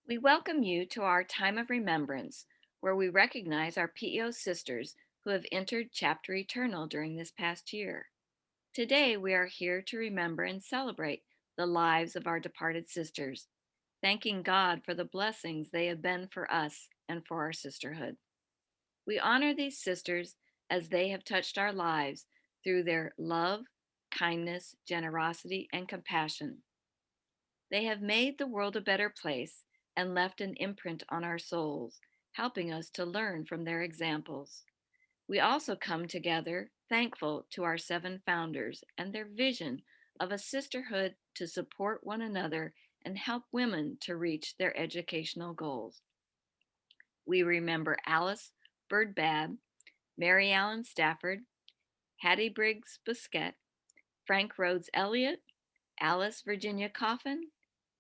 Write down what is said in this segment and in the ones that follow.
We welcome you to our time of remembrance, where we recognize our PEO sisters who have entered Chapter Eternal during this past year. Today, we are here to remember and celebrate the lives of our departed sisters, thanking God for the blessings they have been for us and for our sisterhood. We honor these sisters as they have touched our lives through their love, kindness, generosity, and compassion. They have made the world a better place and left an imprint on our souls, helping us to learn from their examples. We also come together thankful to our seven founders and their vision of a sisterhood to support one another and help women to reach their educational goals. We remember Alice Bird Babb, Mary Allen Stafford, Hattie Briggs Busquette, Frank Rhodes Elliott, Alice Virginia Coffin,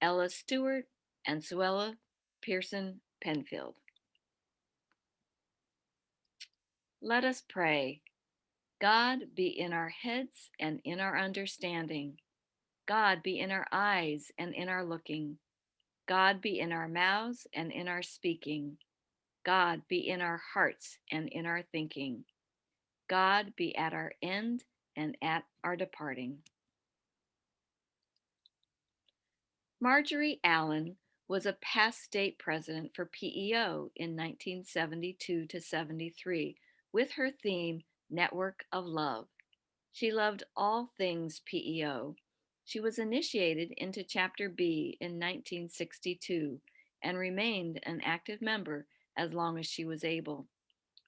Ella Stewart, and Suella Pearson Penfield. Let us pray. God be in our heads and in our understanding. God be in our eyes and in our looking. God be in our mouths and in our speaking. God be in our hearts and in our thinking. God be at our end and at our departing. Marjorie Allen was a past state president for PEO in 1972 to 73 with her theme Network of Love. She loved all things PEO. She was initiated into Chapter B in 1962 and remained an active member as long as she was able.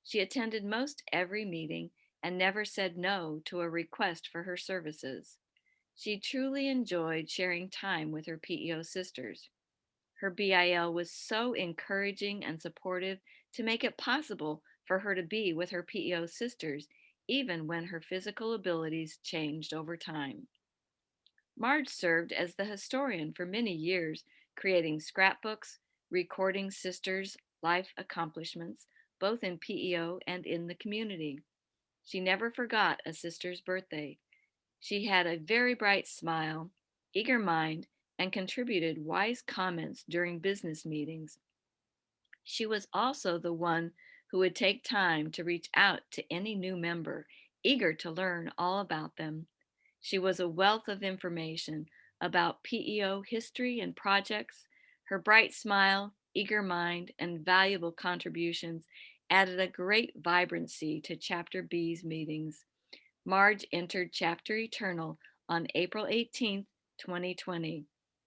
She attended most every meeting and never said no to a request for her services. She truly enjoyed sharing time with her PEO sisters. Her BIL was so encouraging and supportive to make it possible for her to be with her PEO sisters, even when her physical abilities changed over time. Marge served as the historian for many years, creating scrapbooks, recording sisters' life accomplishments, both in PEO and in the community. She never forgot a sister's birthday. She had a very bright smile, eager mind, and contributed wise comments during business meetings. She was also the one who would take time to reach out to any new member, eager to learn all about them. She was a wealth of information about PEO history and projects. Her bright smile, eager mind, and valuable contributions added a great vibrancy to Chapter B's meetings. Marge entered Chapter Eternal on April 18th, 2020.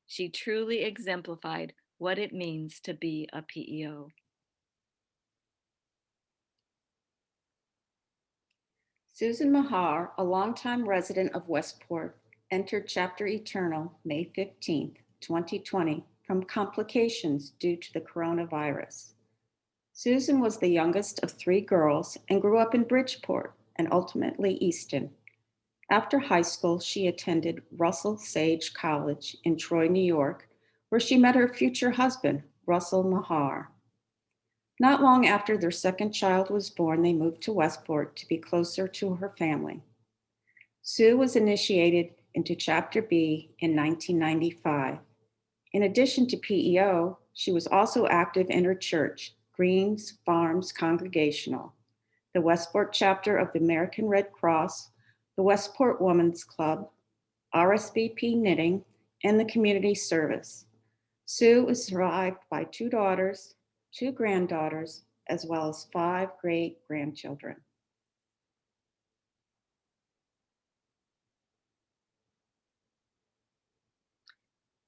She truly exemplified what it means to be a PEO. Susan Mahar, a longtime resident of Westport, entered Chapter Eternal May 15th, 2020, from complications due to the coronavirus. Susan was the youngest of three girls and grew up in Bridgeport and ultimately Easton. After high school, she attended Russell Sage College in Troy, New York, where she met her future husband, Russell Mahar. Not long after their second child was born, they moved to Westport to be closer to her family. Sue was initiated into Chapter B in 1995. In addition to PEO, she was also active in her church, Greens Farms Congregational, the Westport chapter of the American Red Cross, the Westport Women's Club, RSVP Knitting, and the Community Service. Sue is survived by two daughters, two granddaughters, as well as five great grandchildren.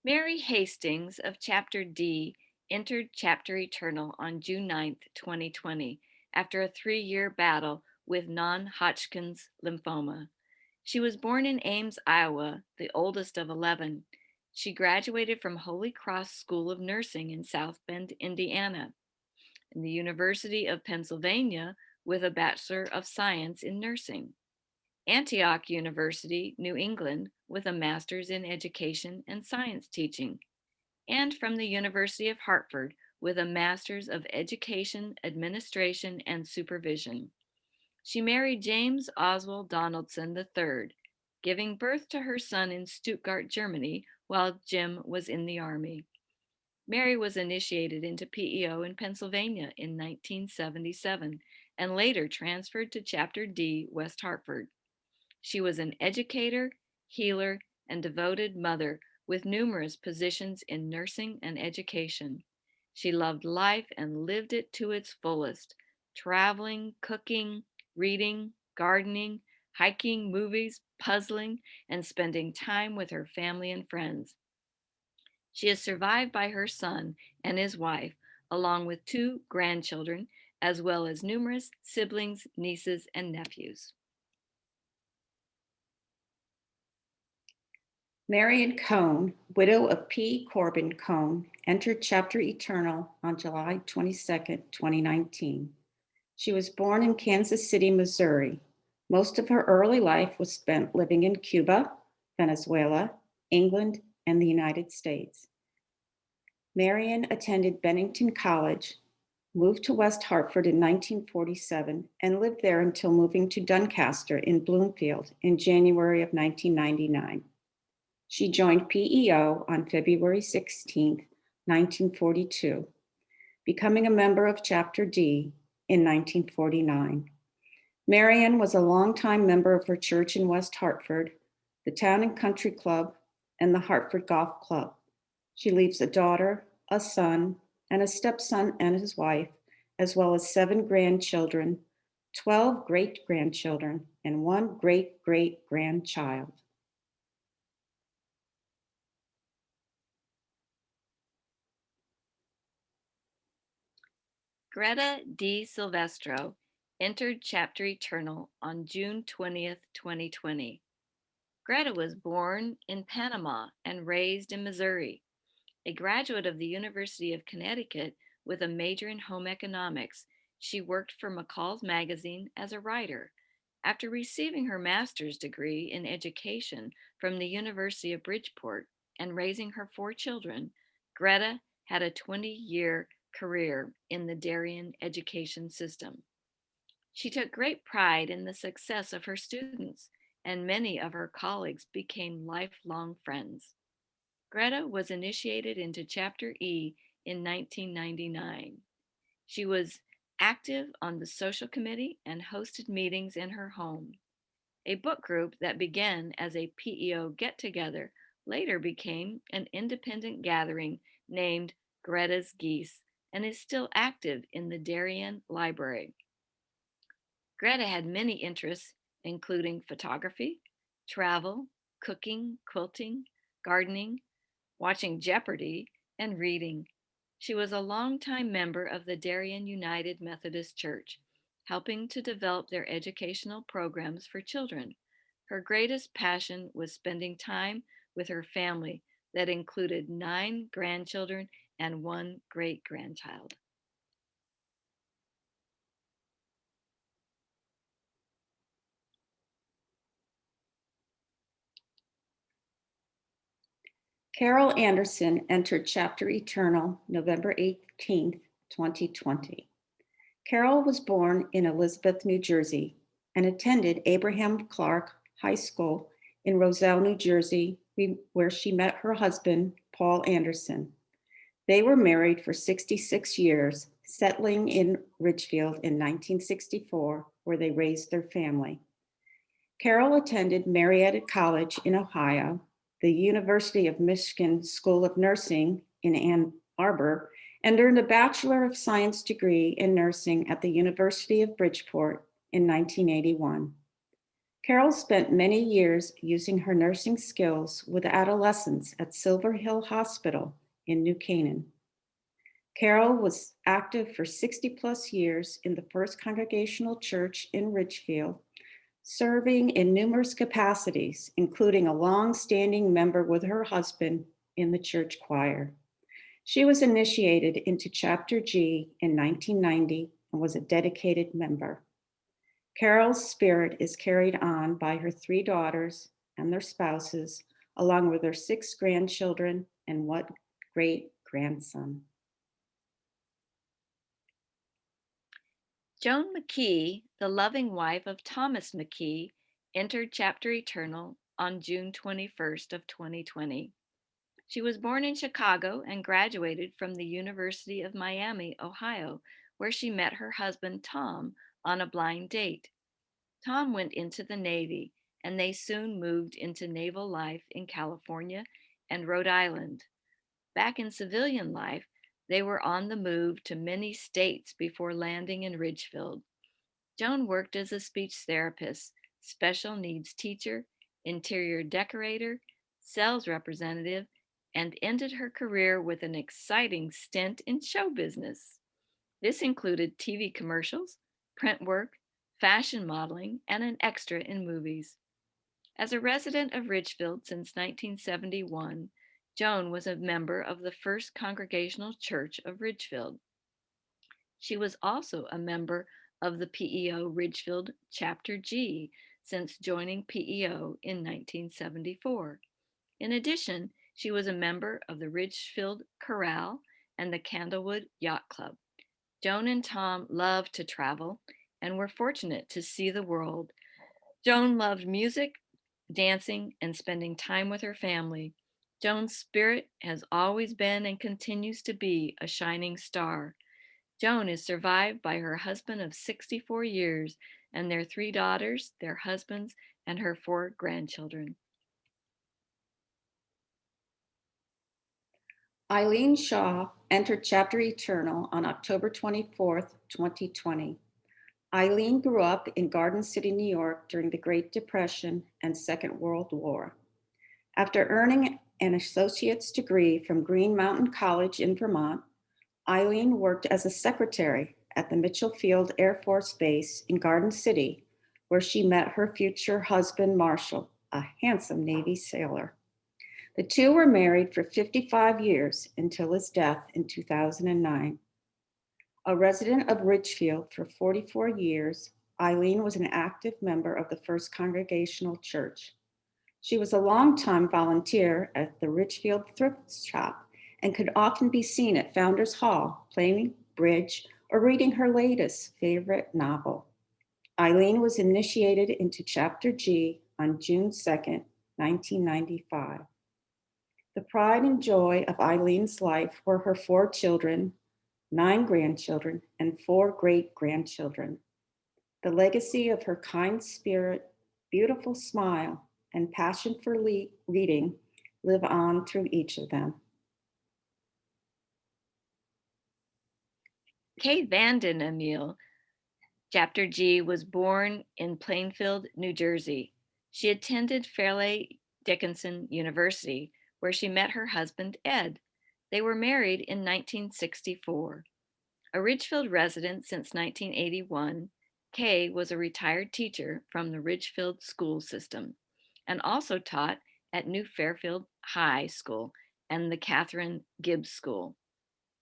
Mary Hastings of Chapter D entered Chapter Eternal on June 9th, 2020, after a 3-year battle with non Hodgkin's lymphoma. She was born in Ames, Iowa, the oldest of 11. She graduated from Holy Cross School of Nursing in South Bend, Indiana, and the University of Pennsylvania with a Bachelor of Science in Nursing. Antioch University, New England, with a Master's in Education and Science Teaching, and from the University of Hartford with a Master's of Education, Administration, and Supervision. She married James Oswald Donaldson III, giving birth to her son in Stuttgart, Germany, while Jim was in the Army. Mary was initiated into PEO in Pennsylvania in 1977 and later transferred to Chapter D, West Hartford. She was an educator, healer, and devoted mother with numerous positions in nursing and education. She loved life and lived it to its fullest, traveling, cooking, reading, gardening, hiking, movies, puzzling, and spending time with her family and friends. She is survived by her son and his wife, along with two grandchildren, as well as numerous siblings, nieces, and nephews. Marion Cohn, widow of P. Corbin Cohn, entered Chapter Eternal on July 22, 2019. She was born in Kansas City, Missouri. Most of her early life was spent living in Cuba, Venezuela, England, and the United States. Marion attended Bennington College, moved to West Hartford in 1947, and lived there until moving to Doncaster in Bloomfield in January of 1999. She joined PEO on February 16, 1942, becoming a member of Chapter D in 1949. Marion was a longtime member of her church in West Hartford, the Town and Country Club, and the Hartford Golf Club. She leaves a daughter, a son, and a stepson and his wife, as well as 7 grandchildren, 12 great grandchildren, and 1 great great grandchild. Greta Di Silvestro entered Chapter Eternal on June 20, 2020. Greta was born in Panama and raised in Missouri. A graduate of the University of Connecticut with a major in home economics, she worked for McCall's Magazine as a writer. After receiving her master's degree in education from the University of Bridgeport and raising her 4 children, Greta had a 20-year career in the Darien education system. She took great pride in the success of her students, and many of her colleagues became lifelong friends. Greta was initiated into Chapter E in 1999. She was active on the social committee and hosted meetings in her home. A book group that began as a PEO get together later became an independent gathering named Greta's Geese and is still active in the Darien Library. Greta had many interests, including photography, travel, cooking, quilting, gardening, watching Jeopardy, and reading. She was a longtime member of the Darien United Methodist Church, helping to develop their educational programs for children. Her greatest passion was spending time with her family that included 9 grandchildren and 1 great grandchild. Carol Anderson entered Chapter Eternal November 18, 2020. Carol was born in Elizabeth, New Jersey, and attended Abraham Clark High School in Roselle, New Jersey, where she met her husband, Paul Anderson. They were married for 66 years, settling in Ridgefield in 1964, where they raised their family. Carol attended Marietta College in Ohio, the University of Michigan School of Nursing in Ann Arbor, and earned a Bachelor of Science degree in nursing at the University of Bridgeport in 1981. Carol spent many years using her nursing skills with adolescents at Silver Hill Hospital in New Canaan. Carol was active for 60 plus years in the First Congregational Church in Ridgefield, serving in numerous capacities, including a long-standing member with her husband in the church choir. She was initiated into Chapter G in 1990 and was a dedicated member. Carol's spirit is carried on by her 3 daughters and their spouses, along with their 6 grandchildren and 1 great grandson. Joan McKee, the loving wife of Thomas McKee, entered Chapter Eternal on June 21st of 2020. She was born in Chicago and graduated from the University of Miami, Ohio, where she met her husband, Tom, on a blind date. Tom went into the Navy, and they soon moved into naval life in California and Rhode Island. Back in civilian life, they were on the move to many states before landing in Ridgefield. Joan worked as a speech therapist, special needs teacher, interior decorator, sales representative, and ended her career with an exciting stint in show business. This included TV commercials, print work, fashion modeling, and an extra in movies. As a resident of Ridgefield since 1971, Joan was a member of the First Congregational Church of Ridgefield. She was also a member of the PEO Ridgefield Chapter G since joining PEO in 1974. In addition, she was a member of the Ridgefield Chorale and the Candlewood Yacht Club. Joan and Tom loved to travel and were fortunate to see the world. Joan loved music, dancing, and spending time with her family. Joan's spirit has always been and continues to be a shining star. Joan is survived by her husband of 64 years and their three daughters, their husbands, and her four grandchildren. Eileen Shaw entered Chapter Eternal on October 24th, 2020. Eileen grew up in Garden City, New York during the Great Depression and Second World War. After earning an associate's degree from Green Mountain College in Vermont, Eileen worked as a secretary at the Mitchell Field Air Force Base in Garden City, where she met her future husband, Marshall, a handsome Navy sailor. The two were married for 55 years until his death in 2009. A resident of Ridgefield for 44 years, Eileen was an active member of the First Congregational Church. She was a longtime volunteer at the Ridgefield Thrift Shop and could often be seen at Founders Hall playing bridge or reading her latest favorite novel. Eileen was initiated into Chapter G on June 2nd, 1995. The pride and joy of Eileen's life were her 4 children, 9 grandchildren, and 4 great grandchildren. The legacy of her kind spirit, beautiful smile, and passion for reading live on through each of them. Kay Vanden Emil, Chapter G, was born in Plainfield, New Jersey. She attended Fairleigh Dickinson University, where she met her husband, Ed. They were married in 1964. A Ridgefield resident since 1981, Kay was a retired teacher from the Ridgefield school system and also taught at New Fairfield High School and the Catherine Gibbs School.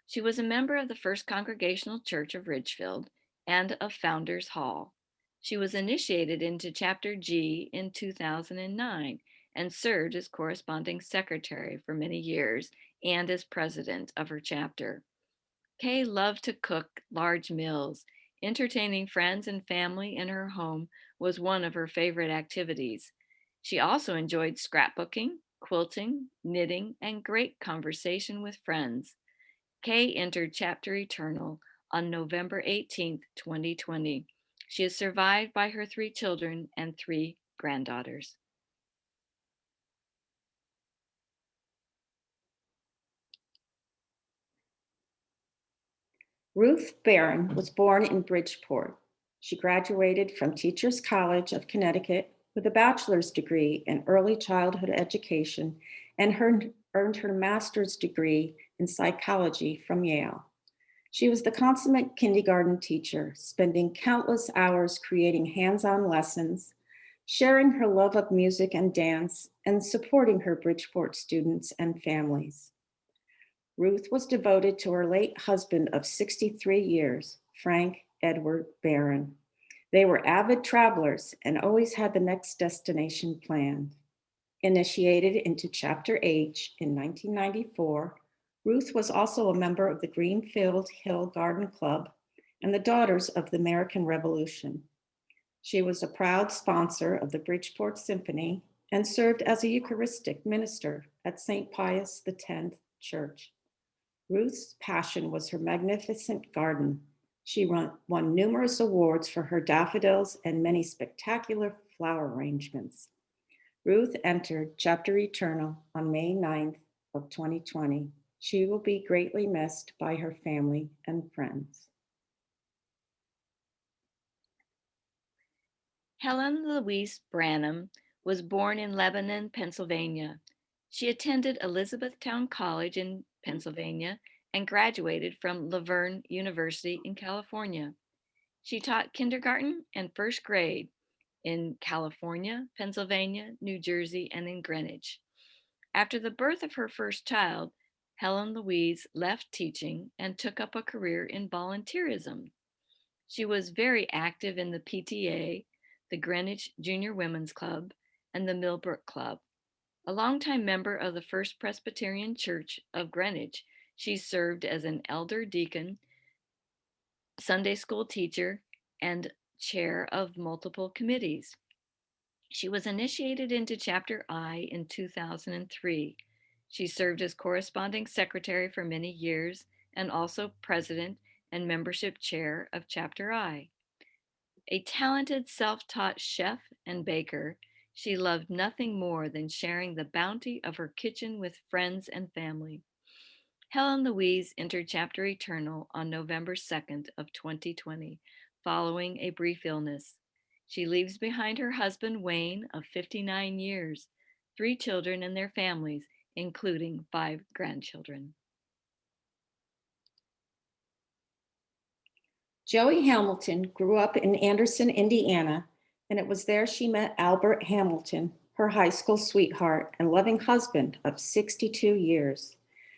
She was a member of the First Congregational Church of Ridgefield and of Founders Hall. She was initiated into Chapter G in 2009 and served as corresponding secretary for many years and as president of her chapter. Kay loved to cook large meals. Entertaining friends and family in her home was one of her favorite activities. She also enjoyed scrapbooking, quilting, knitting, and great conversation with friends. Kay entered Chapter Eternal on November 18th, 2020. She is survived by her 3 children and 3 granddaughters. Ruth Barron was born in Bridgeport. She graduated from Teachers College of Connecticut with a bachelor's degree in early childhood education and earned her master's degree in psychology from Yale. She was the consummate kindergarten teacher, spending countless hours creating hands-on lessons, sharing her love of music and dance, and supporting her Bridgeport students and families. Ruth was devoted to her late husband of 63 years, Frank Edward Barron. They were avid travelers and always had the next destination planned. Initiated into Chapter H in 1994, Ruth was also a member of the Greenfield Hill Garden Club and the Daughters of the American Revolution. She was a proud sponsor of the Bridgeport Symphony and served as a Eucharistic minister at St. Pius X Church. Ruth's passion was her magnificent garden. She won numerous awards for her daffodils and many spectacular flower arrangements. Ruth entered Chapter Eternal on May 9th of 2020. She will be greatly missed by her family and friends. Helen Louise Branham was born in Lebanon, Pennsylvania. She attended Elizabethtown College in Pennsylvania and graduated from Laverne University in California. She taught kindergarten and first grade in California, Pennsylvania, New Jersey, and in Greenwich. After the birth of her first child, Helen Louise left teaching and took up a career in volunteerism. She was very active in the PTA, the Greenwich Junior Women's Club, and the Millbrook Club. A longtime member of the First Presbyterian Church of Greenwich, she served as an elder deacon, Sunday school teacher, and chair of multiple committees. She was initiated into Chapter I in 2003. She served as corresponding secretary for many years and also president and membership chair of Chapter I. A talented self taught chef and baker, she loved nothing more than sharing the bounty of her kitchen with friends and family. Helen Louise entered Chapter Eternal on November 2nd of 2020, following a brief illness. She leaves behind her husband Wayne of 59 years, 3 children and their families, including 5 grandchildren. Joey Hamilton grew up in Anderson, Indiana, and it was there she met Albert Hamilton, her high school sweetheart and loving husband of 62 years.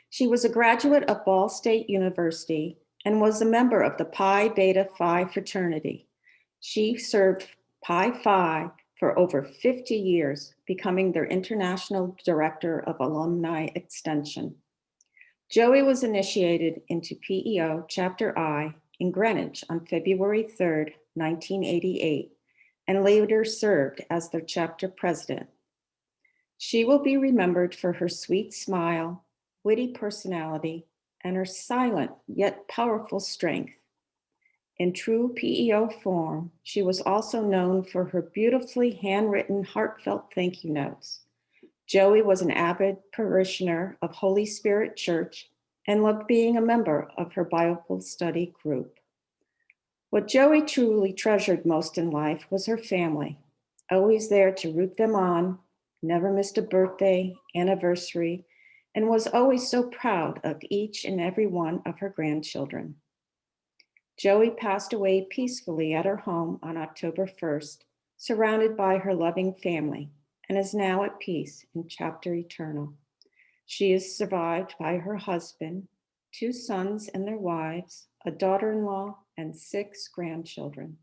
She was a graduate of Ball State University and was a member of the Pi Beta Phi fraternity. She served Pi Phi for over 50 years, becoming their international director of alumni extension. Joey was initiated into PEO Chapter I in Greenwich on February 3rd, 1988, and later served as their chapter president. She will be remembered for her sweet smile, witty personality, and her silent yet powerful strength. In true PEO form, she was also known for her beautifully handwritten, heartfelt thank you notes. Joey was an avid parishioner of Holy Spirit Church and loved being a member of her Bible study group. What Joey truly treasured most in life was her family, always there to root them on, never missed a birthday, anniversary, and was always so proud of each and every one of her grandchildren. Joey passed away peacefully at her home on October 1st, surrounded by her loving family, and is now at peace in Chapter Eternal. She is survived by her husband, 2 sons and their wives, a daughter-in-law, and 6 grandchildren.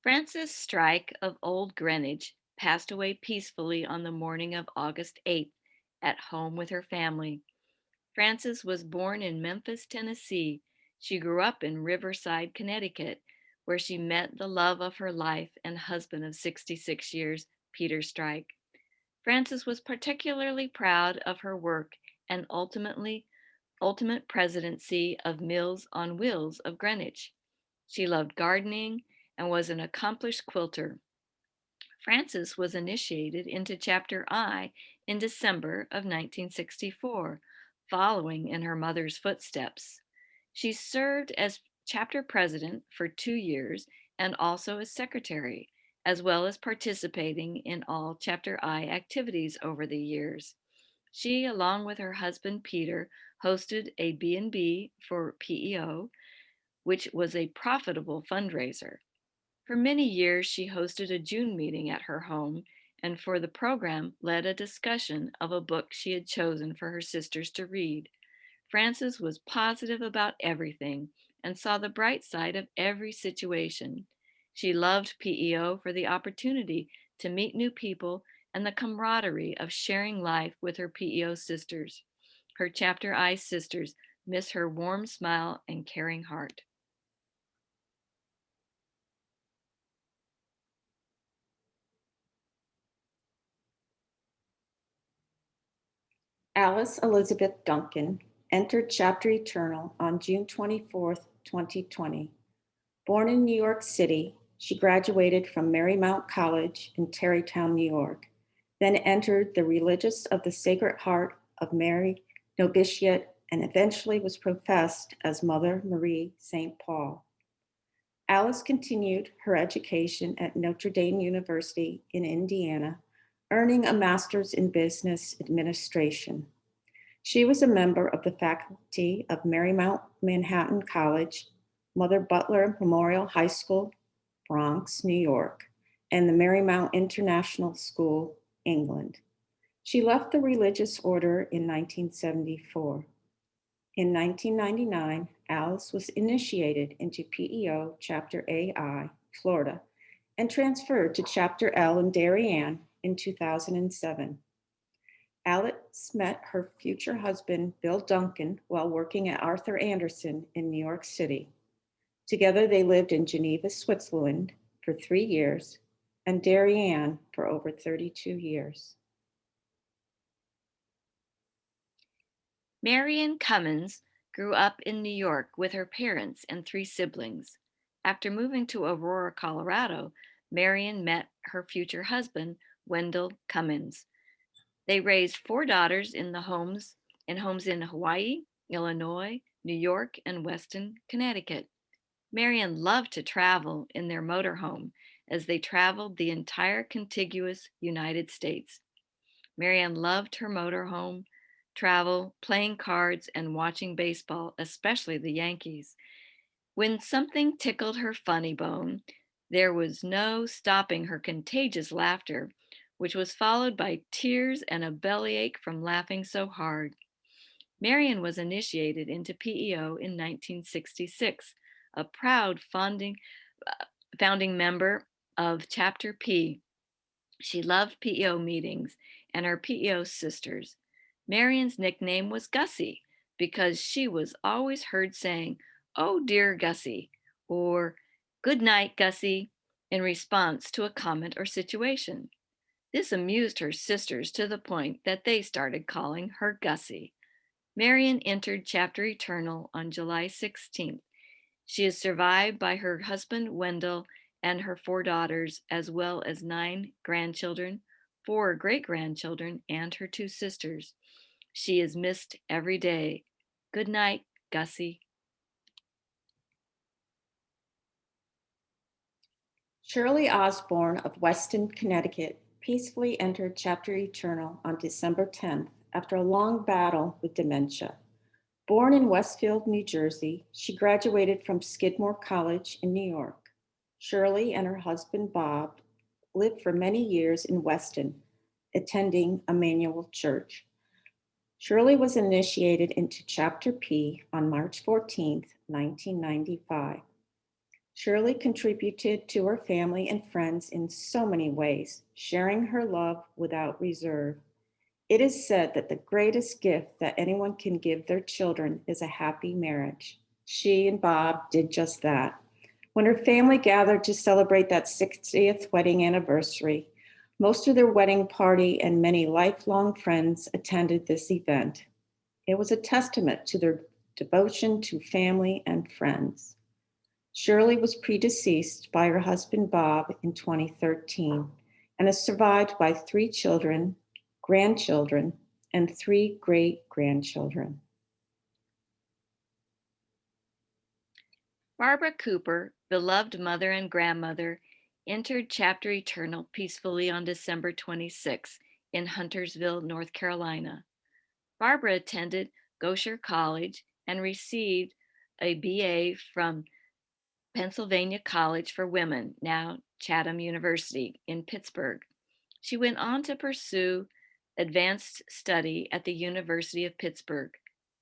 Frances Strike of Old Greenwich passed away peacefully on the morning of August 8th at home with her family. Frances was born in Memphis, Tennessee. She grew up in Riverside, Connecticut, where she met the love of her life and husband of 66 years, Peter Strike. Frances was particularly proud of her work and ultimate presidency of Mills on Wheels of Greenwich. She loved gardening and was an accomplished quilter. Frances was initiated into Chapter I in December of 1964, following in her mother's footsteps. She served as chapter president for 2 years and also as secretary, as well as participating in all Chapter I activities over the years. She, along with her husband Peter, hosted a B&B for PEO, which was a profitable fundraiser. For many years, she hosted a June meeting at her home and for the program led a discussion of a book she had chosen for her sisters to read. Frances was positive about everything and saw the bright side of every situation. She loved PEO for the opportunity to meet new people and the camaraderie of sharing life with her PEO sisters. Her Chapter I sisters miss her warm smile and caring heart. Alice Elizabeth Duncan entered Chapter Eternal on June 24th, 2020. Born in New York City, she graduated from Marymount College in Tarrytown, New York, then entered the Religious of the Sacred Heart of Mary novitiate and eventually was professed as Mother Marie St. Paul. Alice continued her education at Notre Dame University in Indiana, earning a master's in business administration. She was a member of the faculty of Marymount Manhattan College, Mother Butler Memorial High School, Bronx, New York, and the Marymount International School, England. She left the religious order in 1974. In 1999, Alice was initiated into PEO Chapter AI, Florida, and transferred to Chapter L in Darien in 2007. Alice met her future husband, Bill Duncan, while working at Arthur Andersen in New York City. Together, they lived in Geneva, Switzerland for 3 years and Darien for over 32 years. Marion Cummins grew up in New York with her parents and three siblings. After moving to Aurora, Colorado, Marion met her future husband, Wendell Cummins. They raised four daughters in homes in Hawaii, Illinois, New York, and Weston, Connecticut. Marion loved to travel in their motorhome as they traveled the entire contiguous United States. Marianne loved her motorhome, travel, playing cards, and watching baseball, especially the Yankees. When something tickled her funny bone, there was no stopping her contagious laughter, which was followed by tears and a bellyache from laughing so hard. Marion was initiated into PEO in 1966, a proud founding member of Chapter P. She loved PEO meetings and her PEO sisters. Marion's nickname was Gussie because she was always heard saying, "Oh dear Gussie," or "Good night, Gussie," in response to a comment or situation. This amused her sisters to the point that they started calling her Gussie. Marion entered Chapter Eternal on July 16th. She is survived by her husband, Wendell, and her four daughters, as well as nine grandchildren, four great grandchildren, and her two sisters. She is missed every day. Good night, Gussie. Shirley Osborne of Weston, Connecticut, peacefully entered Chapter Eternal on December 10th after a long battle with dementia. Born in Westfield, New Jersey, she graduated from Skidmore College in New York. Shirley and her husband Bob lived for many years in Weston, attending Emmanuel Church. Shirley was initiated into Chapter P on March 14th, 1995. Shirley contributed to her family and friends in so many ways, sharing her love without reserve. It is said that the greatest gift that anyone can give their children is a happy marriage. She and Bob did just that. When her family gathered to celebrate that 60th wedding anniversary, most of their wedding party and many lifelong friends attended this event. It was a testament to their devotion to family and friends. Shirley was predeceased by her husband Bob in 2013 and is survived by three children, grandchildren, and three great grandchildren. Barbara Cooper, beloved mother and grandmother, entered Chapter Eternal peacefully on December 26 in Huntersville, North Carolina. Barbara attended Gosher College and received a BA from Pennsylvania College for Women, now Chatham University in Pittsburgh. She went on to pursue advanced study at the University of Pittsburgh.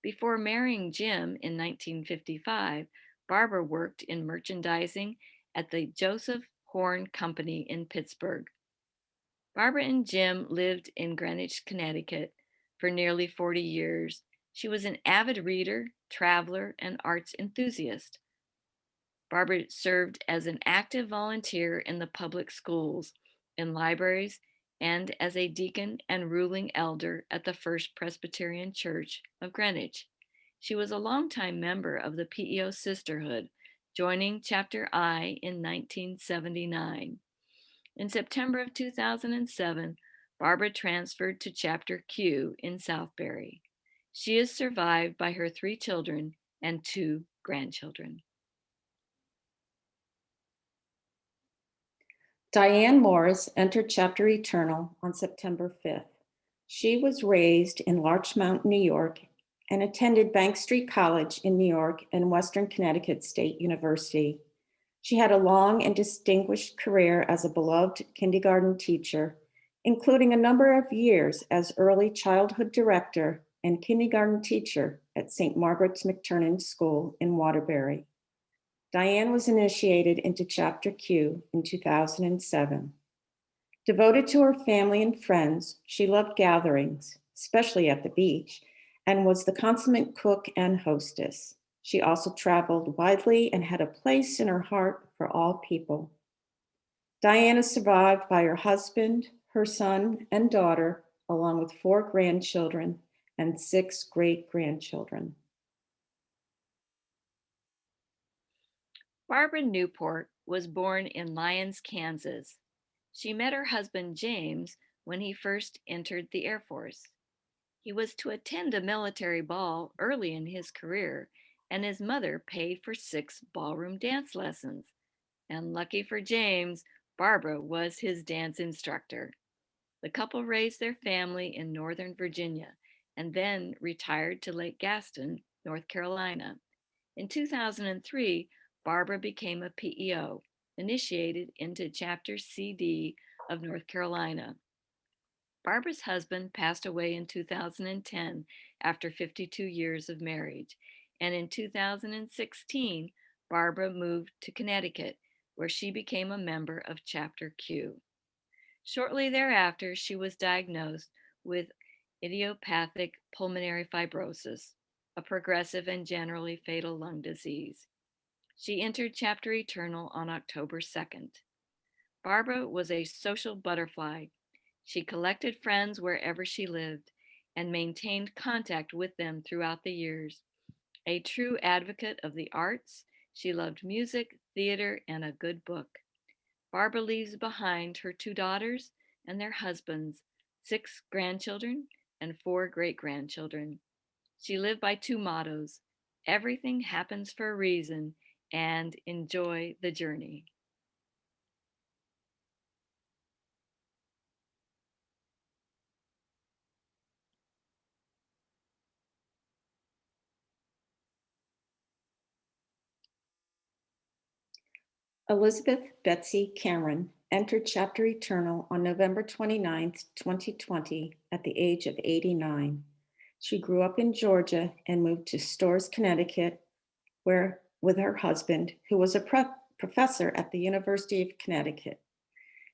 Before marrying Jim in 1955, Barbara worked in merchandising at the Joseph Horn Company in Pittsburgh. Barbara and Jim lived in Greenwich, Connecticut for nearly 40 years. She was an avid reader, traveler, and arts enthusiast. Barbara served as an active volunteer in the public schools, in libraries, and as a deacon and ruling elder at the First Presbyterian Church of Greenwich. She was a longtime member of the PEO Sisterhood, joining Chapter I in 1979. In September of 2007, Barbara transferred to Chapter Q in Southbury. She is survived by her 3 children and 2 grandchildren. Diane Morris entered Chapter Eternal on September 5th. She was raised in Larchmont, New York, and attended Bank Street College in New York and Western Connecticut State University. She had a long and distinguished career as a beloved kindergarten teacher, including a number of years as early childhood director and kindergarten teacher at St. Margaret's McTurnan School in Waterbury. Diane was initiated into Chapter Q in 2007. Devoted to her family and friends, she loved gatherings, especially at the beach, and was the consummate cook and hostess. She also traveled widely and had a place in her heart for all people. Diane is survived by her husband, her son and daughter, along with 4 grandchildren and 6 great-grandchildren. Barbara Newport was born in Lyons, Kansas. She met her husband James when he first entered the Air Force. He was to attend a military ball early in his career, and his mother paid for 6 ballroom dance lessons. And lucky for James, Barbara was his dance instructor. The couple raised their family in Northern Virginia and then retired to Lake Gaston, North Carolina. In 2003, Barbara became a PEO, initiated into Chapter CD of North Carolina. Barbara's husband passed away in 2010 after 52 years of marriage, and in 2016, Barbara moved to Connecticut, where she became a member of Chapter Q. Shortly thereafter, she was diagnosed with idiopathic pulmonary fibrosis, a progressive and generally fatal lung disease. She entered Chapter Eternal on October 2nd. Barbara was a social butterfly. She collected friends wherever she lived and maintained contact with them throughout the years. A true advocate of the arts, she loved music, theater, and a good book. Barbara leaves behind her 2 daughters and their husbands, 6 grandchildren, and 4 great-grandchildren. She lived by 2 mottos: everything happens for a reason, and enjoy the journey. Elizabeth Betsy Cameron entered Chapter Eternal on November 29th, 2020, at the age of 89. She grew up in Georgia and moved to Storrs, Connecticut, where with her husband, who was a professor at the University of Connecticut.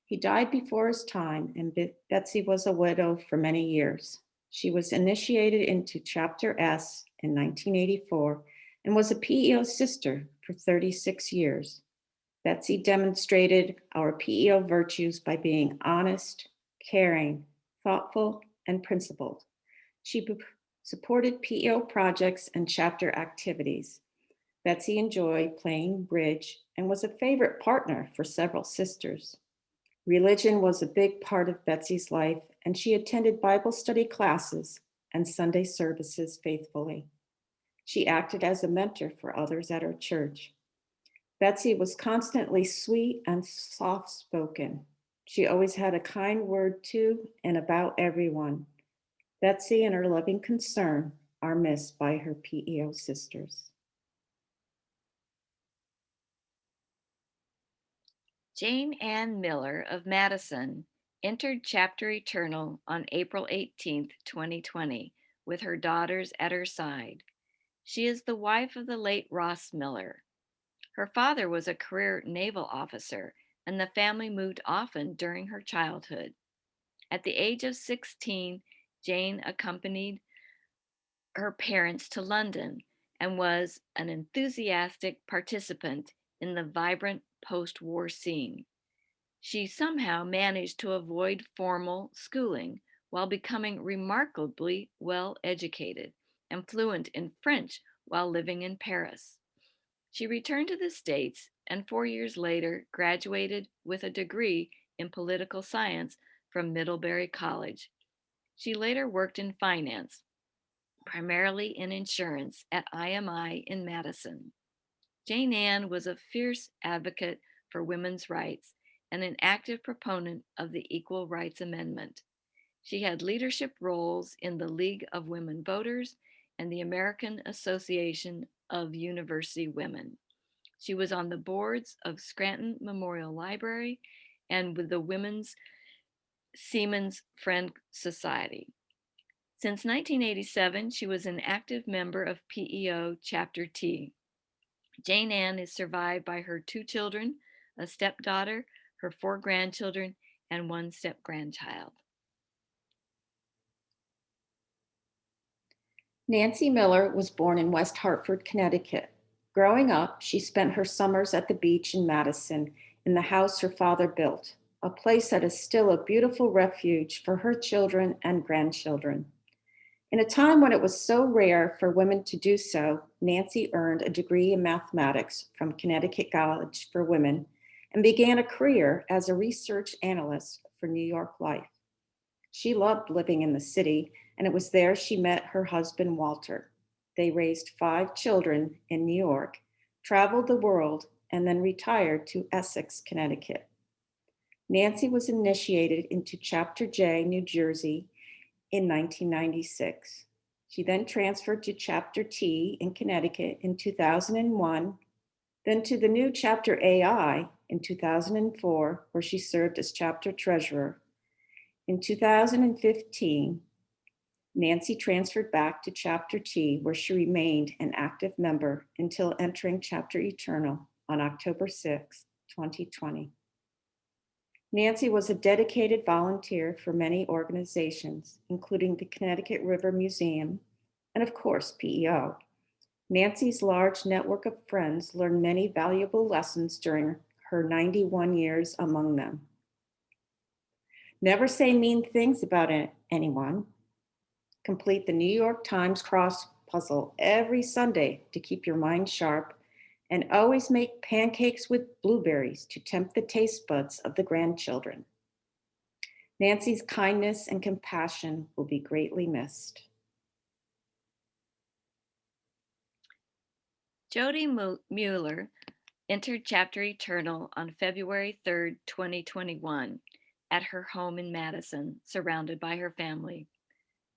He died before his time, and Betsy was a widow for many years. She was initiated into Chapter S in 1984 and was a PEO sister for 36 years. Betsy demonstrated our PEO virtues by being honest, caring, thoughtful, and principled. She supported PEO projects and chapter activities. Betsy enjoyed playing bridge and was a favorite partner for several sisters. Religion was a big part of Betsy's life, and she attended Bible study classes and Sunday services faithfully. She acted as a mentor for others at her church. Betsy was constantly sweet and soft spoken. She always had a kind word to and about everyone. Betsy and her loving concern are missed by her PEO sisters. Jane Ann Miller of Madison entered Chapter Eternal on April 18th, 2020, with her daughters at her side. She is the wife of the late Ross Miller. Her father was a career naval officer, and the family moved often during her childhood. At the age of 16, Jane accompanied her parents to London and was an enthusiastic participant in the vibrant post war scene. She somehow managed to avoid formal schooling while becoming remarkably well educated and fluent in French while living in Paris. She returned to the States and 4 years later graduated with a degree in political science from Middlebury College. She later worked in finance, primarily in insurance at IMI in Madison. Jane Ann was a fierce advocate for women's rights and an active proponent of the Equal Rights Amendment. She had leadership roles in the League of Women Voters and the American Association of University Women. She was on the boards of Scranton Memorial Library and with the Women's Seamen's Friend Society. Since 1987, she was an active member of PEO Chapter T. Jane Ann is survived by her 2 children, a stepdaughter, her 4 grandchildren, and 1 step-grandchild. Nancy Miller was born in West Hartford, Connecticut. Growing up, she spent her summers at the beach in Madison in the house her father built, a place that is still a beautiful refuge for her children and grandchildren. In a time when it was so rare for women to do so, Nancy earned a degree in mathematics from Connecticut College for Women and began a career as a research analyst for New York Life. She loved living in the city, and it was there she met her husband, Walter. They raised 5 children in New York, traveled the world, and then retired to Essex, Connecticut. Nancy was initiated into Chapter J, New Jersey in 1996. She then transferred to Chapter T in Connecticut in 2001, then to the new Chapter AI in 2004, where she served as chapter treasurer. In 2015, Nancy transferred back to Chapter T, where she remained an active member until entering Chapter Eternal on October 6, 2020. Nancy was a dedicated volunteer for many organizations, including the Connecticut River Museum and, of course, PEO. Nancy's large network of friends learned many valuable lessons during her 91 years among them. Never say mean things about anyone. Complete the New York Times cross puzzle every Sunday to keep your mind sharp, and always make pancakes with blueberries to tempt the taste buds of the grandchildren. Nancy's kindness and compassion will be greatly missed. Jody Mueller entered Chapter Eternal on February 3, 2021, at her home in Madison, surrounded by her family.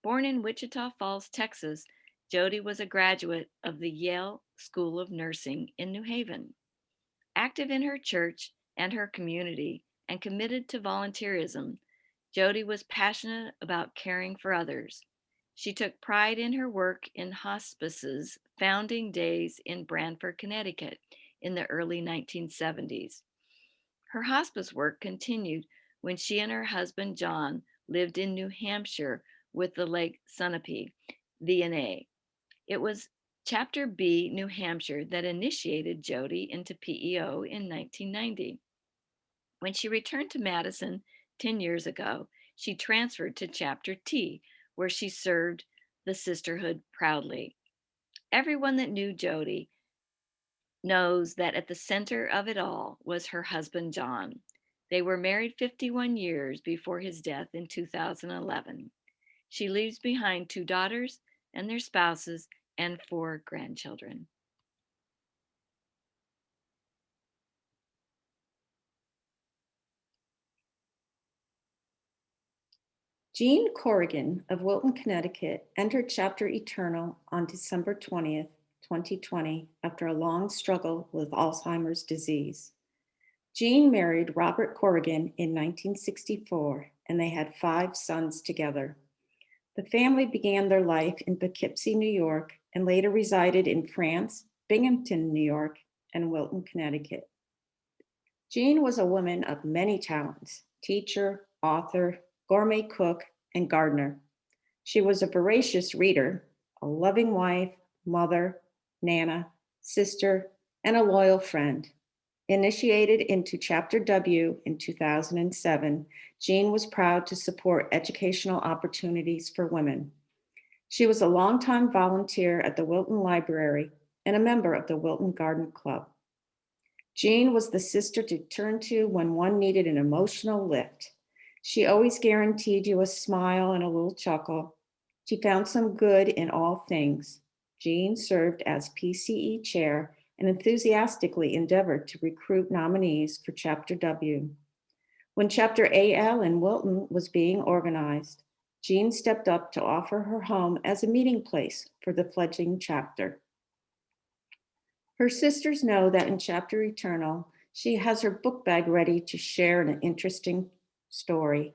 Born in Wichita Falls, Texas, Jody was a graduate of the Yale School of Nursing in New Haven. Active in her church and her community and committed to volunteerism, Jody was passionate about caring for others. She took pride in her work in hospice's founding days in Branford, Connecticut in the early 1970s. Her hospice work continued when she and her husband John lived in New Hampshire with the Lake Sunapee VNA. It was Chapter B, New Hampshire, that initiated Jody into PEO in 1990. When she returned to Madison 10 years ago, she transferred to Chapter T, where she served the sisterhood proudly. Everyone that knew Jody knows that at the center of it all was her husband, John. They were married 51 years before his death in 2011. She leaves behind 2 daughters and their spouses and 4 grandchildren. Jean Corrigan of Wilton, Connecticut, entered Chapter Eternal on December 20th, 2020, after a long struggle with Alzheimer's disease. Jean married Robert Corrigan in 1964, and they had 5 sons together. The family began their life in Poughkeepsie, New York, and later resided in France, Binghamton, New York, and Wilton, Connecticut. Jean was a woman of many talents: teacher, author, gourmet cook, and gardener. She was a voracious reader, a loving wife, mother, nana, sister, and a loyal friend. Initiated into Chapter W in 2007, Jean was proud to support educational opportunities for women. She was a longtime volunteer at the Wilton Library and a member of the Wilton Garden Club. Jean was the sister to turn to when one needed an emotional lift. She always guaranteed you a smile and a little chuckle. She found some good in all things. Jean served as PCE chair and enthusiastically endeavored to recruit nominees for Chapter W. When Chapter AL in Wilton was being organized, Jean stepped up to offer her home as a meeting place for the fledgling chapter. Her sisters know that in Chapter Eternal, she has her book bag ready to share an interesting story.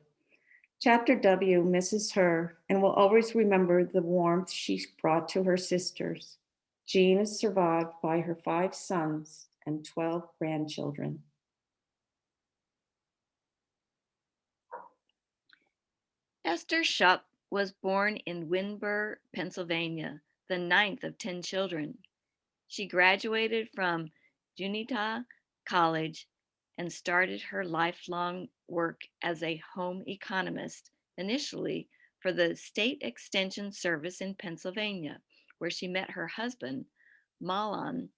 Chapter W misses her and will always remember the warmth she brought to her sisters. Jean is survived by her 5 sons and 12 grandchildren. Esther Shupp was born in Windber, Pennsylvania, the ninth of 10 children. She graduated from Junita College and started her lifelong work as a home economist, initially for the State Extension Service in Pennsylvania, where she met her husband, Mahlon.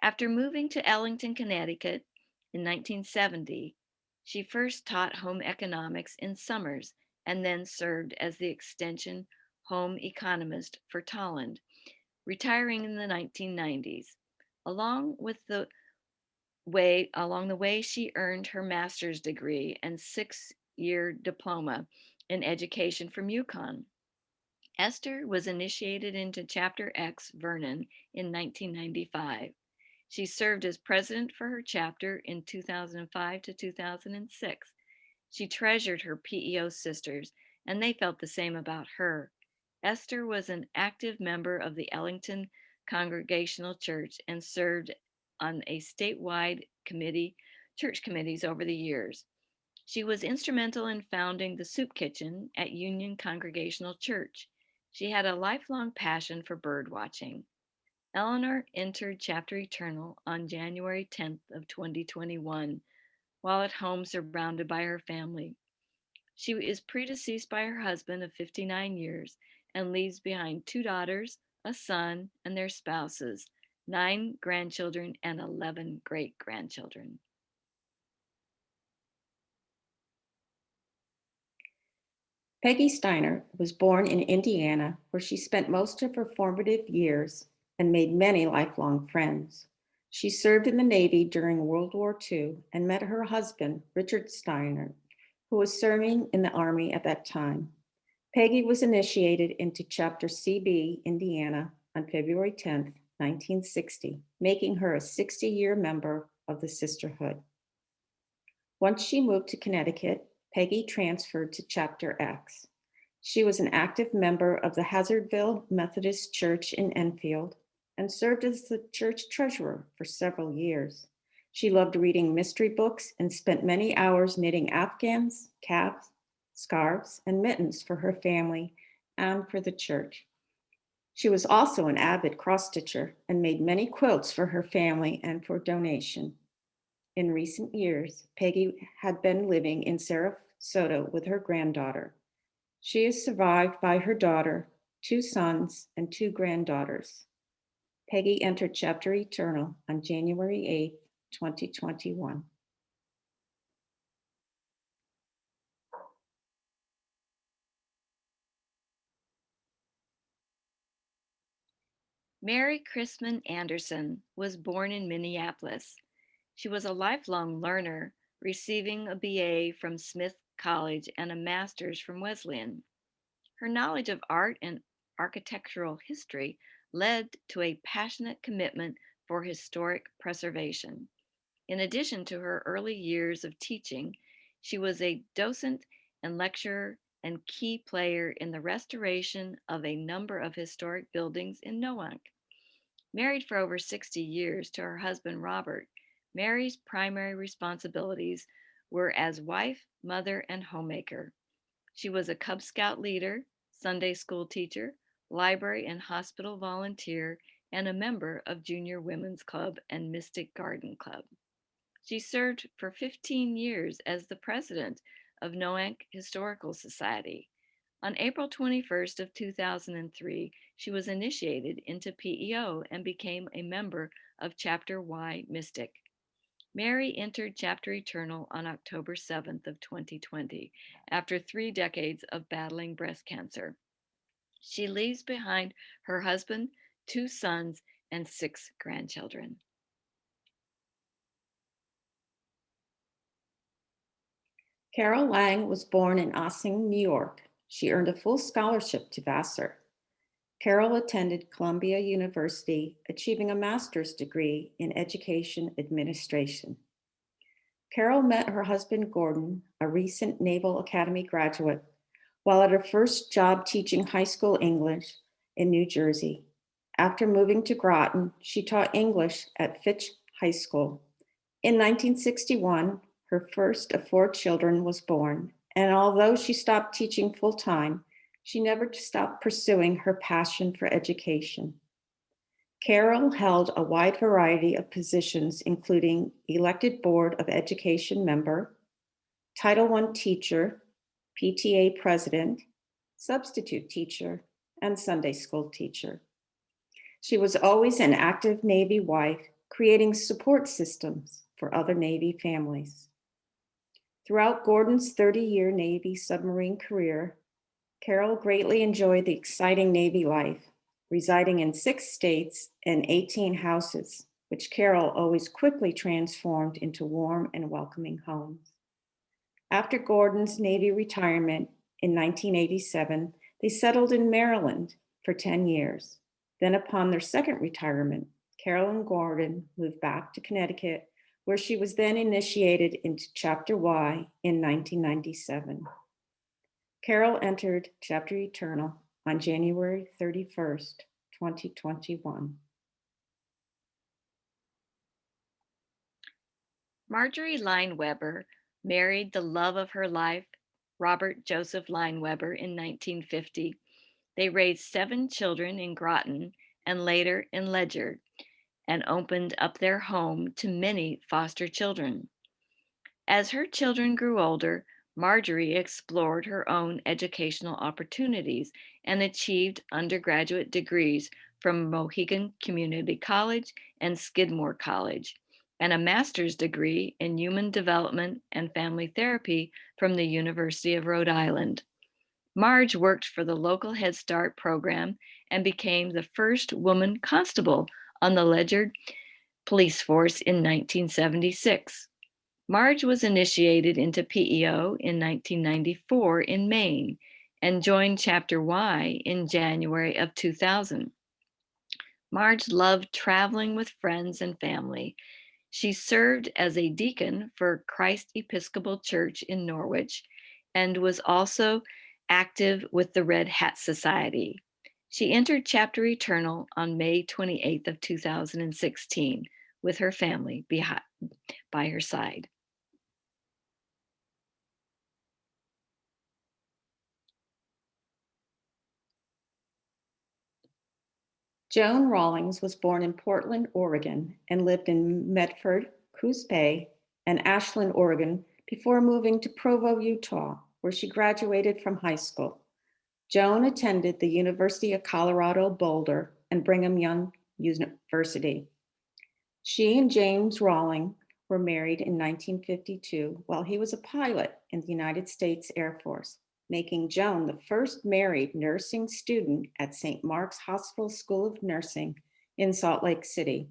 After moving to Ellington, Connecticut in 1970, she first taught home economics in summers and then served as the extension home economist for Tolland, retiring in the 1990s. Along the way, she earned her master's degree and 6-year diploma in education from UConn. Esther was initiated into Chapter X Vernon in 1995. She served as president for her chapter in 2005 to 2006. She treasured her PEO sisters, and they felt the same about her. Esther was an active member of the Ellington Congregational Church and served on a statewide church committees over the years. She was instrumental in founding the Soup Kitchen at Union Congregational Church. She had a lifelong passion for bird watching. Eleanor entered Chapter Eternal on January 10th of 2021 while at home surrounded by her family. She is predeceased by her husband of 59 years and leaves behind 2 daughters, a son, and their spouses, 9 grandchildren, and 11 great grandchildren. Peggy Steiner was born in Indiana, where she spent most of her formative years and made many lifelong friends. She served in the Navy during World War II and met her husband, Richard Steiner, who was serving in the Army at that time. Peggy was initiated into Chapter CB, Indiana, on February 10, 1960, making her a 60-year member of the sisterhood. Once she moved to Connecticut, Peggy transferred to Chapter X. She was an active member of the Hazardville Methodist Church in Enfield and served as the church treasurer for several years. She loved reading mystery books and spent many hours knitting afghans, caps, scarves, and mittens for her family and for the church. She was also an avid cross-stitcher and made many quilts for her family and for donation. In recent years, Peggy had been living in Sarasota with her granddaughter. She is survived by her daughter, 2 sons, and 2 granddaughters. Peggy entered Chapter Eternal on January 8, 2021. Mary Chrisman Anderson was born in Minneapolis. She was a lifelong learner, receiving a BA from Smith College and a master's from Wesleyan. Her knowledge of art and architectural history led to a passionate commitment for historic preservation. In addition to her early years of teaching, she was a docent and lecturer and key player in the restoration of a number of historic buildings in Nowunk. Married for over 60 years to her husband Robert, Mary's primary responsibilities were as wife, mother, and homemaker. She was a Cub Scout leader, Sunday school teacher, library and hospital volunteer, and a member of Junior Women's Club and Mystic Garden Club. She served for 15 years as the president of Noank Historical Society. On April 21st of 2003, she was initiated into PEO and became a member of Chapter Y Mystic. Mary entered Chapter Eternal on October 7th of 2020 after 3 decades of battling breast cancer. She leaves behind her husband, 2 sons, and 6 grandchildren. Carol Lang was born in Ossining, New York. She earned a full scholarship to Vassar. Carol attended Columbia University, achieving a master's degree in education administration. Carol met her husband Gordon, a recent Naval Academy graduate, while at her first job teaching high school English in New Jersey. After moving to Groton, she taught English at Fitch High School. In 1961, her first of 4 children was born, and although she stopped teaching full time, she never stopped pursuing her passion for education. Carol held a wide variety of positions, including elected Board of Education member, Title I teacher, PTA president, substitute teacher, and Sunday school teacher. She was always an active Navy wife, creating support systems for other Navy families. Throughout Gordon's 30-year Navy submarine career, Carol greatly enjoyed the exciting Navy life, residing in 6 states and 18 houses, which Carol always quickly transformed into warm and welcoming homes. After Gordon's Navy retirement in 1987, they settled in Maryland for 10 years. Then, upon their second retirement, Carol and Gordon moved back to Connecticut, where she was then initiated into Chapter Y in 1997. Carol entered Chapter Eternal on January 31st, 2021. Marjorie Lineweber married the love of her life, Robert Joseph Lineweber, in 1950. They raised 7 children in Groton and later in Ledyard, and opened up their home to many foster children. As her children grew older, Marjorie explored her own educational opportunities and achieved undergraduate degrees from Mohegan Community College and Skidmore College, and a master's degree in human development and family therapy from the University of Rhode Island. Marge worked for the local Head Start program and became the first woman constable on the Ledyard police force in 1976. Marge was initiated into PEO in 1994 in Maine and joined Chapter Y in January of 2000. Marge loved traveling with friends and family. She served as a deacon for Christ Episcopal Church in Norwich and was also active with the Red Hat Society. She entered Chapter Eternal on May 28th of 2016 with her family by her side. Joan Rawlings was born in Portland, Oregon, and lived in Medford, Coos Bay, and Ashland, Oregon, before moving to Provo, Utah, where she graduated from high school. Joan attended the University of Colorado Boulder and Brigham Young University. She and James Rawling were married in 1952 while he was a pilot in the United States Air Force, making Joan the first married nursing student at St. Mark's Hospital School of Nursing in Salt Lake City.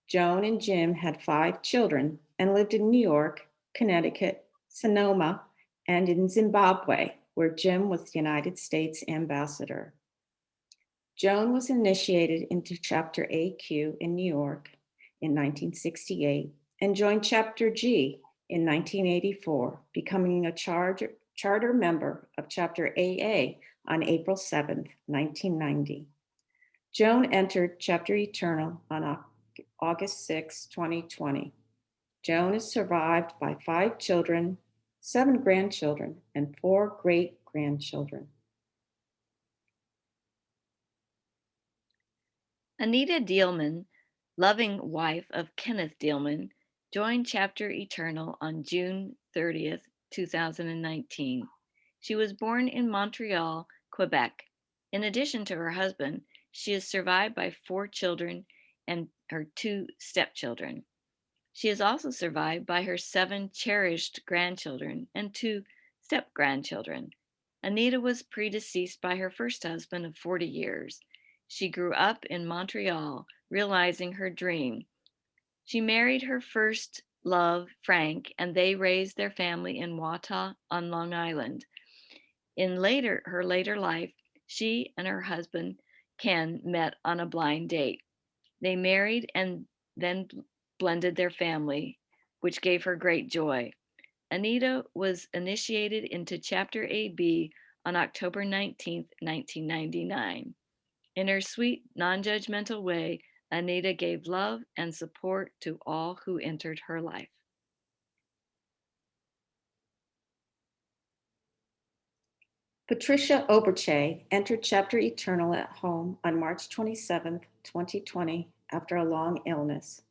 Joan and Jim had 5 children and lived in New York, Connecticut, Sonoma, and in Zimbabwe, where Jim was the United States ambassador. Joan was initiated into Chapter AQ in New York in 1968 and joined Chapter G in 1984, becoming a charter member of Chapter AA on April 7, 1990. Joan entered Chapter Eternal on August 6, 2020. Joan is survived by 5 children, 7 grandchildren, and 4 great-grandchildren. Anita Dielman, loving wife of Kenneth Dielman, joined Chapter Eternal on June 30th, 2019. She was born in Montreal, Quebec. In addition to her husband, she is survived by 4 children and her 2 stepchildren. She is also survived by her 7 cherished grandchildren and 2 step-grandchildren. Anita was predeceased by her first husband of 40 years. She grew up in Montreal, realizing her dream. She married her first love, Frank, and they raised their family in Wata on Long Island. In her later life, she and her husband, Ken, met on a blind date. They married and then blended their family, which gave her great joy. Anita was initiated into Chapter AB on October 19th, 1999. In her sweet, non judgmental way, Anita gave love and support to all who entered her life. Patricia Oberche entered Chapter Eternal at home on March 27, 2020, after a long illness.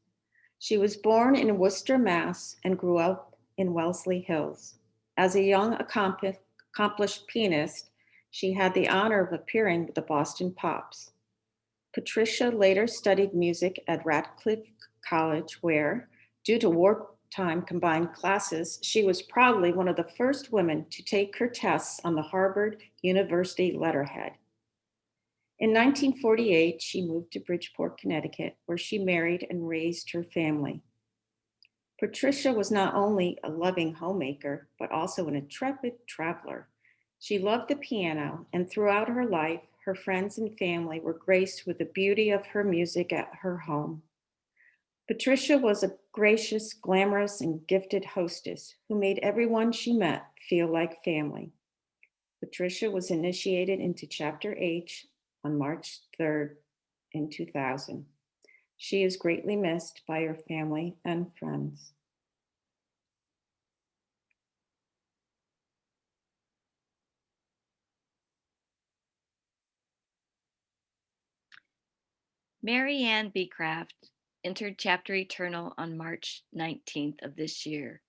She was born in Worcester, Mass., and grew up in Wellesley Hills. As a young, accomplished pianist, she had the honor of appearing with the Boston Pops. Patricia later studied music at Radcliffe College, where, due to wartime combined classes, she was probably one of the first women to take her tests on the Harvard University letterhead. In 1948, she moved to Bridgeport, Connecticut, where she married and raised her family. Patricia was not only a loving homemaker, but also an intrepid traveler. She loved the piano, and throughout her life, her friends and family were graced with the beauty of her music at her home. Patricia was a gracious, glamorous, and gifted hostess who made everyone she met feel like family. Patricia was initiated into Chapter H on March 3rd in 2000. She is greatly missed by her family and friends. Mary Ann Beecraft entered Chapter Eternal on March 19th of this year.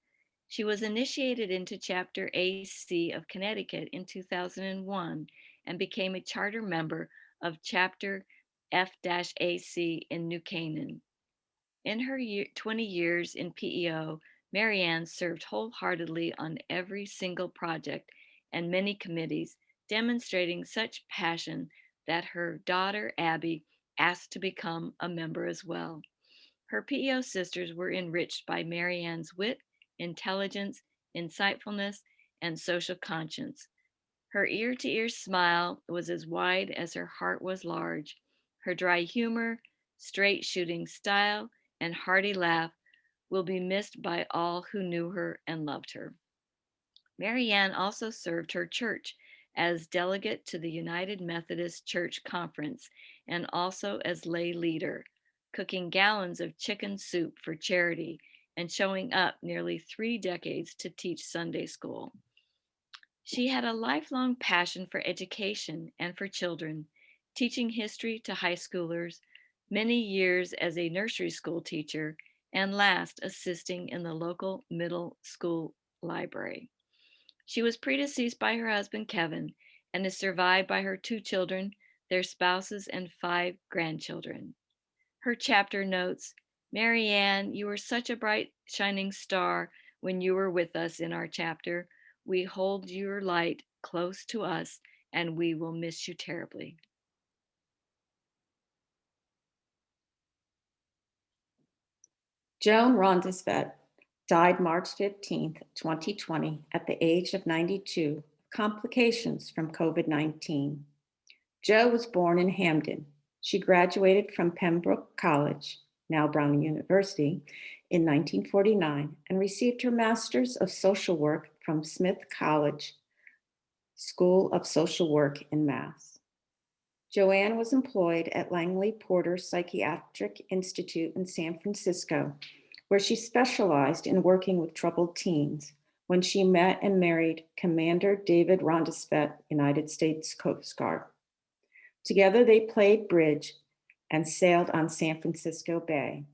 She was initiated into Chapter AC of Connecticut in 2001 and became a charter member of Chapter F-AC in New Canaan. In her 20 years in PEO, Mary Ann served wholeheartedly on every single project and many committees, demonstrating such passion that her daughter Abby asked to become a member as well. Her PEO sisters were enriched by Mary Ann's wit, intelligence, insightfulness, and social conscience. Her ear to ear smile was as wide as her heart was large. Her dry humor, straight shooting style, and hearty laugh will be missed by all who knew her and loved her. Mary Ann also served her church as delegate to the United Methodist Church Conference and also as lay leader, cooking gallons of chicken soup for charity and showing up nearly 3 decades to teach Sunday school. She had a lifelong passion for education and for children, teaching history to high schoolers, many years as a nursery school teacher, and last assisting in the local middle school library. She was predeceased by her husband Kevin and is survived by her 2 children, their spouses, and 5 grandchildren. Her chapter notes, Mary Ann, you were such a bright, shining star when you were with us in our chapter. We hold your light close to us and we will miss you terribly. Joan Rondesvet died March 15, 2020, at the age of 92, complications from COVID-19. Jo was born in Hamden. She graduated from Pembroke College, now Brown University, in 1949 and received her Master's of Social Work from Smith College School of Social Work in Mass. Joanne was employed at Langley Porter Psychiatric Institute in San Francisco, where she specialized in working with troubled teens when she met and married Commander David Rondesvet, United States Coast Guard. Together they played bridge and sailed on San Francisco Bay.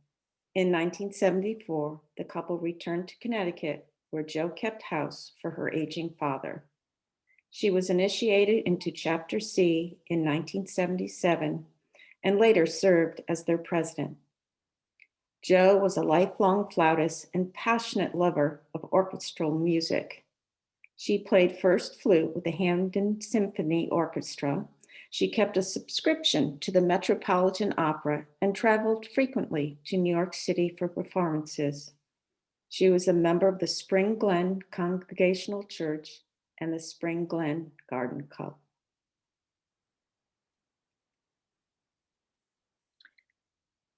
In 1974, the couple returned to Connecticut, where Jo kept house for her aging father. She was initiated into Chapter C in 1977 and later served as their president. Jo was a lifelong flautist and passionate lover of orchestral music. She played first flute with the Hampden Symphony Orchestra. She kept a subscription to the Metropolitan Opera and traveled frequently to New York City for performances. She was a member of the Spring Glen Congregational Church and the Spring Glen Garden Club.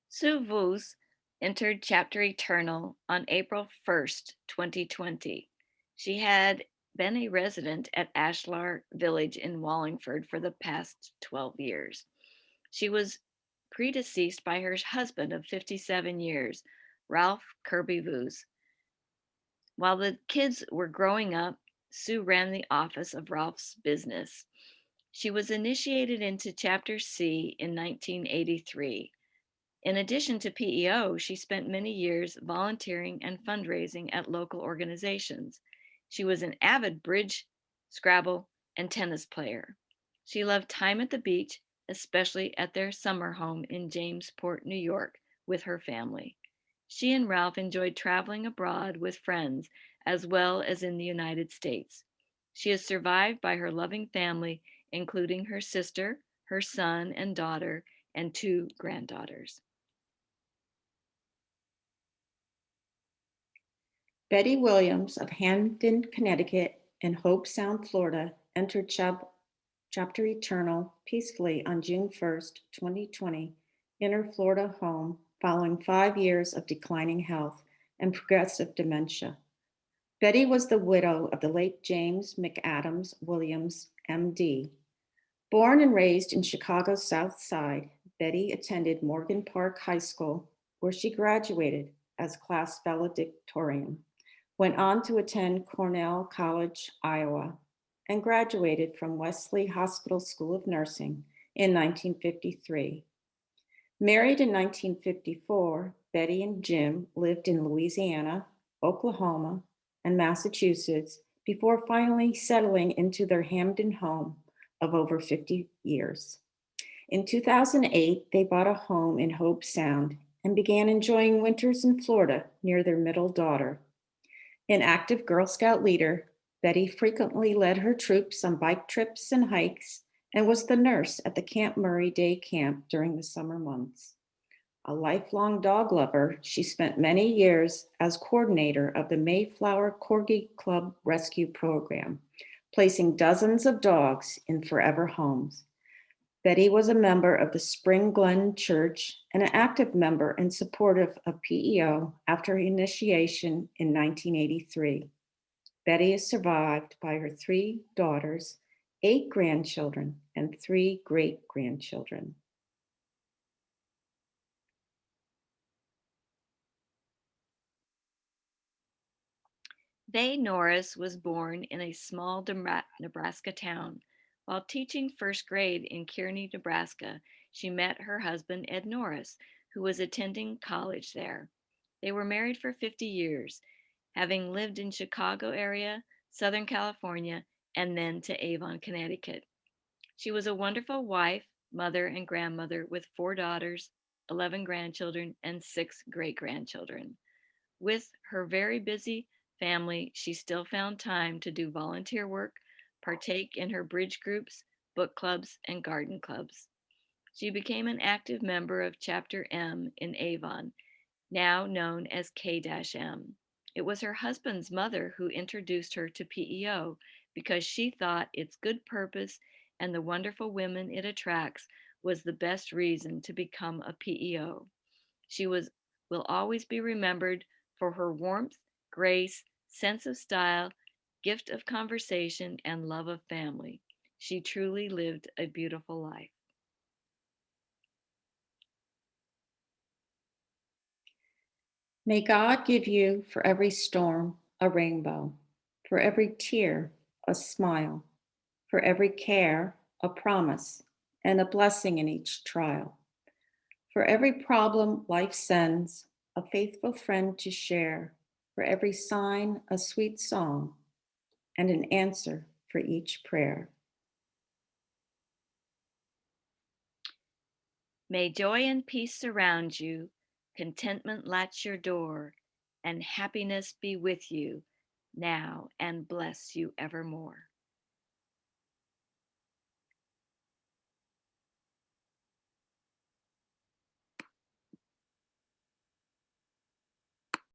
Sue Voos entered Chapter Eternal on April 1st, 2020. She had been a resident at Ashlar Village in Wallingford for the past 12 years. She was predeceased by her husband of 57 years, Ralph Kirby Voos. While the kids were growing up, Sue ran the office of Ralph's business. She was initiated into Chapter C in 1983. In addition to PEO, she spent many years volunteering and fundraising at local organizations. She was an avid bridge, Scrabble, and tennis player. She loved time at the beach, especially at their summer home in Jamesport, New York, with her family. She and Ralph enjoyed traveling abroad with friends as well as in the United States. She is survived by her loving family, including her sister, her son and daughter, and two granddaughters. Betty Williams of Hampden, Connecticut, and Hobe Sound, Florida, entered Chapter Eternal peacefully on June 1st, 2020, in her Florida home following 5 years of declining health and progressive dementia. Betty was the widow of the late James McAdams Williams, MD. Born and raised in Chicago's South Side, Betty attended Morgan Park High School, where she graduated as class valedictorian, went on to attend Cornell College, Iowa, and graduated from Wesley Hospital School of Nursing in 1953. Married in 1954, Betty and Jim lived in Louisiana, Oklahoma, and Massachusetts before finally settling into their Hampden home of over 50 years. In 2008, they bought a home in Hobe Sound and began enjoying winters in Florida near their middle daughter. An active Girl Scout leader, Betty frequently led her troops on bike trips and hikes and was the nurse at the Camp Murray Day Camp during the summer months. A lifelong dog lover, she spent many years as coordinator of the Mayflower Corgi Club Rescue Program, placing dozens of dogs in forever homes. Betty was a member of the Spring Glen Church and an active member and supportive of PEO after her initiation in 1983. Betty is survived by her 3 daughters, 8 grandchildren, and 3 great-grandchildren. They Norris was born in a small Nebraska town. While teaching first grade in Kearney, Nebraska, she met her husband, Ed Norris, who was attending college there. They were married for 50 years, having lived in Chicago area, Southern California, and then to Avon, Connecticut. She was a wonderful wife, mother, and grandmother with 4 daughters, 11 grandchildren, and 6 great grandchildren. With her very busy family, she still found time to do volunteer work, partake in her bridge groups, book clubs, and garden clubs. She became an active member of Chapter M in Avon, now known as K-M. It was her husband's mother who introduced her to PEO because she thought its good purpose and the wonderful women it attracts was the best reason to become a PEO. She will always be remembered for her warmth, grace, sense of style, gift of conversation, and love of family. She truly lived a beautiful life. May God give you for every storm a rainbow, for every tear a smile, for every care a promise, and a blessing in each trial. For every problem life sends, a faithful friend to share, for every sign a sweet song, and an answer for each prayer. May joy and peace surround you, contentment latch your door, and happiness be with you now and bless you evermore.